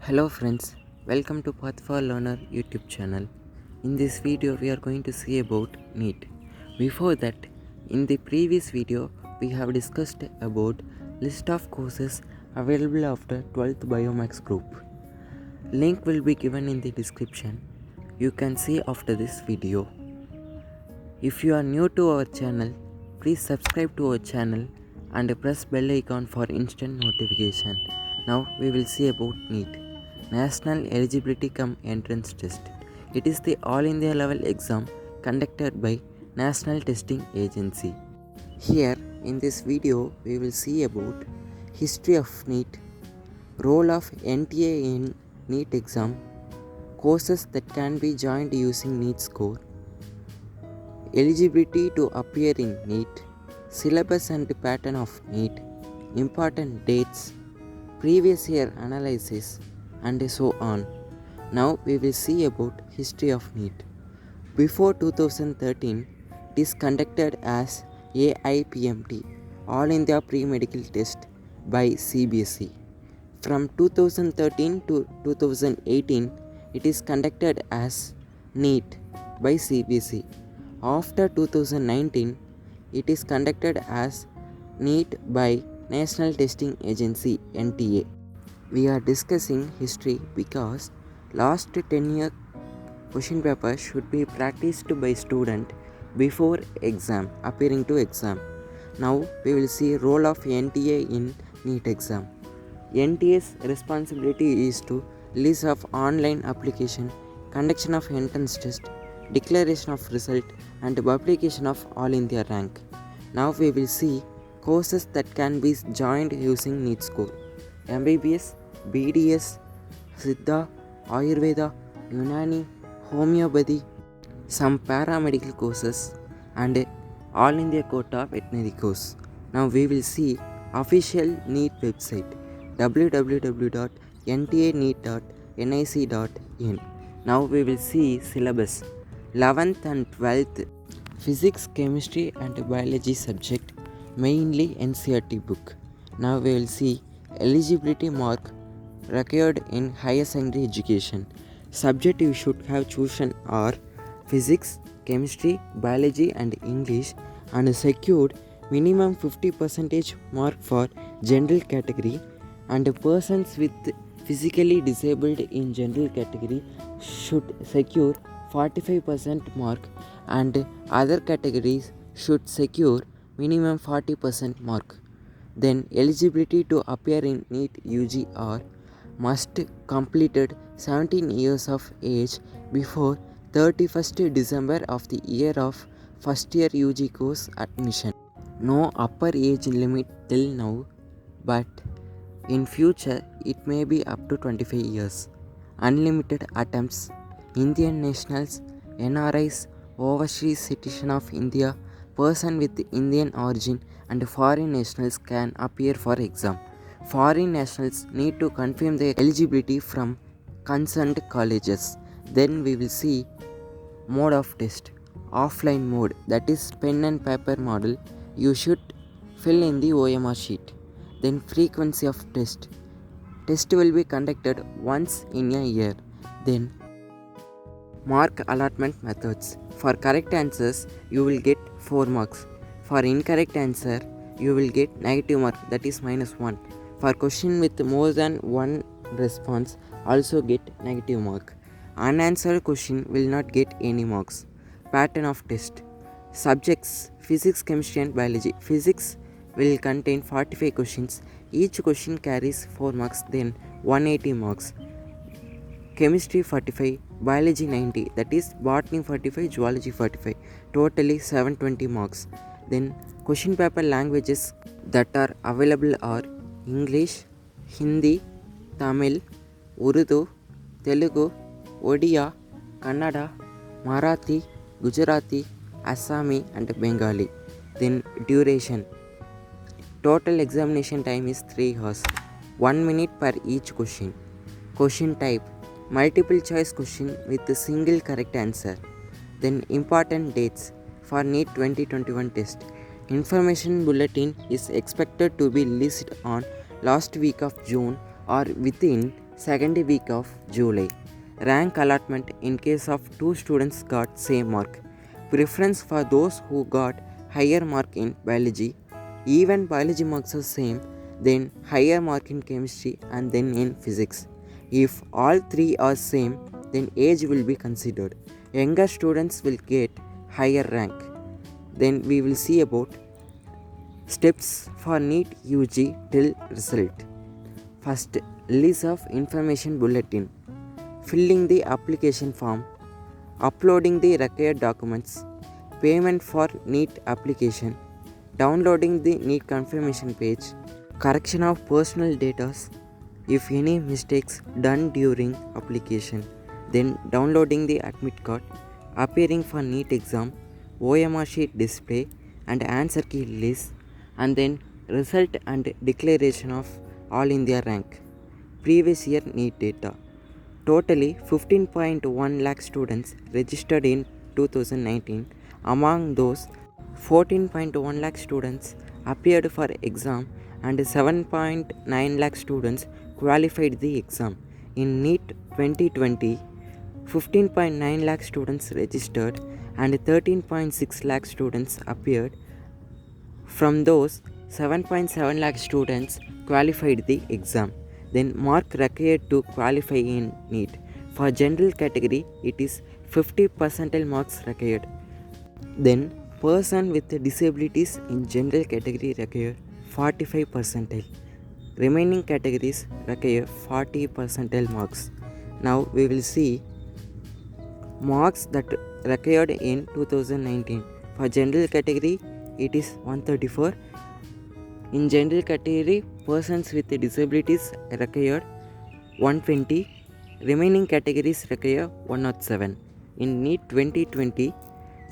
Hello friends, welcome to Path for Learner YouTube channel. In this video we are going to see about NEET. Before that, in the previous video we have discussed about list of courses available after 12th Biomax group. Link will be given in the description. You can see after this video. If you are new to our channel, please subscribe to our channel and press bell icon for instant notification. Now we will see about NEET, National Eligibility Cum Entrance Test. It is the all India level exam conducted by National Testing Agency. Here in this video we will see about history of NEET, role of NTA in NEET exam, courses that can be joined using NEET score, eligibility to appear in NEET, syllabus and pattern of NEET, important dates, previous year analysis, and so on. Now we will see about history of NEET. Before 2013, it is conducted as AIPMT, All India Pre-Medical Test by CBSE. From 2013 to 2018, it is conducted as NEET by CBSE. After 2019, it is conducted as NEET by National Testing Agency NTA. We are discussing history because last 10-year question paper should be practiced by student before exam, appearing to exam. Now we will see role of NTA in NEET exam. NTA's responsibility is to release of online application, conduction of entrance test, declaration of result, and publication of All India rank. Now we will see courses that can be joined using NEET score. MBBS, BDS, Siddha, Ayurveda, Unani, Homeopathy, some paramedical courses, and All India quota veterinary course. Now we will see official NEET website www.ntaneet.nic.in. Now we will see syllabus 11th and 12th physics, chemistry and biology subject, mainly NCERT book. Now we will see eligibility mark required in higher secondary education. Subject you should have chosen are physics, chemistry, biology and English, and secured minimum 50% mark for general category, and persons with physically disabled in general category should secure 45% mark, and other categories should secure minimum 40% mark. Then eligibility to appear in NEET UG are must completed 17 years of age before 31st December of the year of first year UG course admission. No upper age limit till now, but in future it may be up to 25 years. Unlimited attempts. Indian nationals, NRIs, overseas citizen of India, person with Indian origin and foreign nationals can appear for exam. Foreign nationals need to confirm their eligibility from concerned colleges. Then we will see mode of test. Offline mode, that is pen and paper model, you should fill in the OMR sheet. Then frequency of test. Test will be conducted once in a year. Then mark allotment methods. For correct answers, you will get 4 marks. For incorrect answer, you will get negative mark, that is -1. For question with more than one response, also get negative mark. Unanswered question will not get any marks. Pattern of test. Subjects physics, chemistry and biology. Physics will contain 45 questions. Each question carries 4 marks, then 180 marks. Chemistry 45, biology 90, that is botany 45, zoology 45, totally 720 marks. Then question paper languages that are available are English, Hindi, Tamil, Urdu, Telugu, Odia, Kannada, Marathi, Gujarati, Assami and Bengali. Then duration. Total examination time is 3 hours. 1 minute per each question. Question type. Multiple choice question with a single correct answer. Then important dates for NEET 2021 test. Information bulletin is expected to be released on last week of June or within second week of July. Rank allotment in case of two students got same mark. Preference for those who got higher mark in biology. Even biology marks are same, then higher mark in chemistry and then in physics. If all three are same, then age will be considered. Younger students will get higher rank. Then we will see about steps for NEET UG till result. First, release of information bulletin, filling the application form, uploading the required documents, payment for NEET application, downloading the NEET confirmation page, correction of personal data if any mistakes done during application, then downloading the admit card, appearing for NEET exam, OMR sheet display and answer key list, and then result and declaration of All India rank. Previous year NEET data. Totally 15.1 lakh students registered in 2019. Among those, 14.1 lakh students appeared for exam and 7.9 lakh students qualified the exam. In NEET 2020, 15.9 lakh students registered and 13.6 lakh students appeared. From those, 7.7 lakh students qualified the exam. Then mark required to qualify in NEET. For general category, it is 50 percentile marks required. Then person with disabilities in general category require 45 percentile. Remaining categories require 40 percentile marks. Now we will see marks that required in 2019. For general category, it is 134. In general category, persons with disabilities required 120. Remaining categories require 107. In NEET 2020,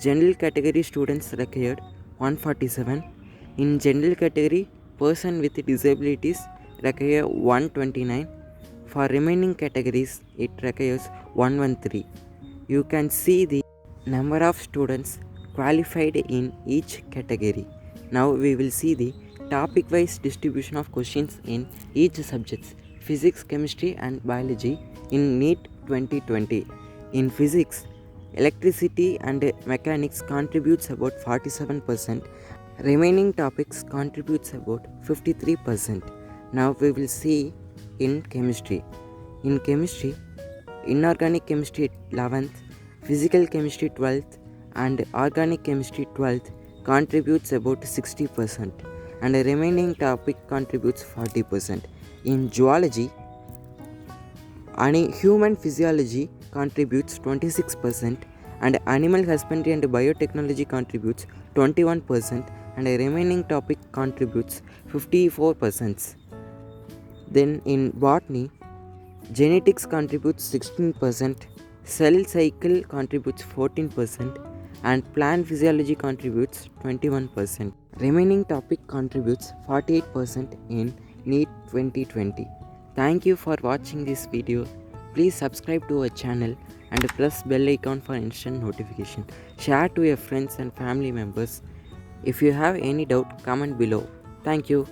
general category students required 147. In general category, person with disabilities require 129. For remaining categories, it requires 113. You can see the number of students qualified in each category. Now we will see the topic wise distribution of questions in each subjects: physics, chemistry and biology in NEET 2020. In physics, electricity and mechanics contributes about 47%. Remaining topics contributes about 53%. Now we will see in chemistry. In chemistry, inorganic chemistry 11th, physical chemistry 12th and organic chemistry 12th contributes about 60% and the remaining topic contributes 40%. In zoology, human physiology contributes 26% and animal husbandry and biotechnology contributes 21% and the remaining topic contributes 54%. Then in botany, genetics contributes 16%, cell cycle contributes 14% and plant physiology contributes 21%. Remaining topic contributes 48% in NEET 2020. Thank you for watching this video. Please subscribe to our channel and press bell icon for instant notification. Share to your friends and family members. If you have any doubt, comment below. Thank you.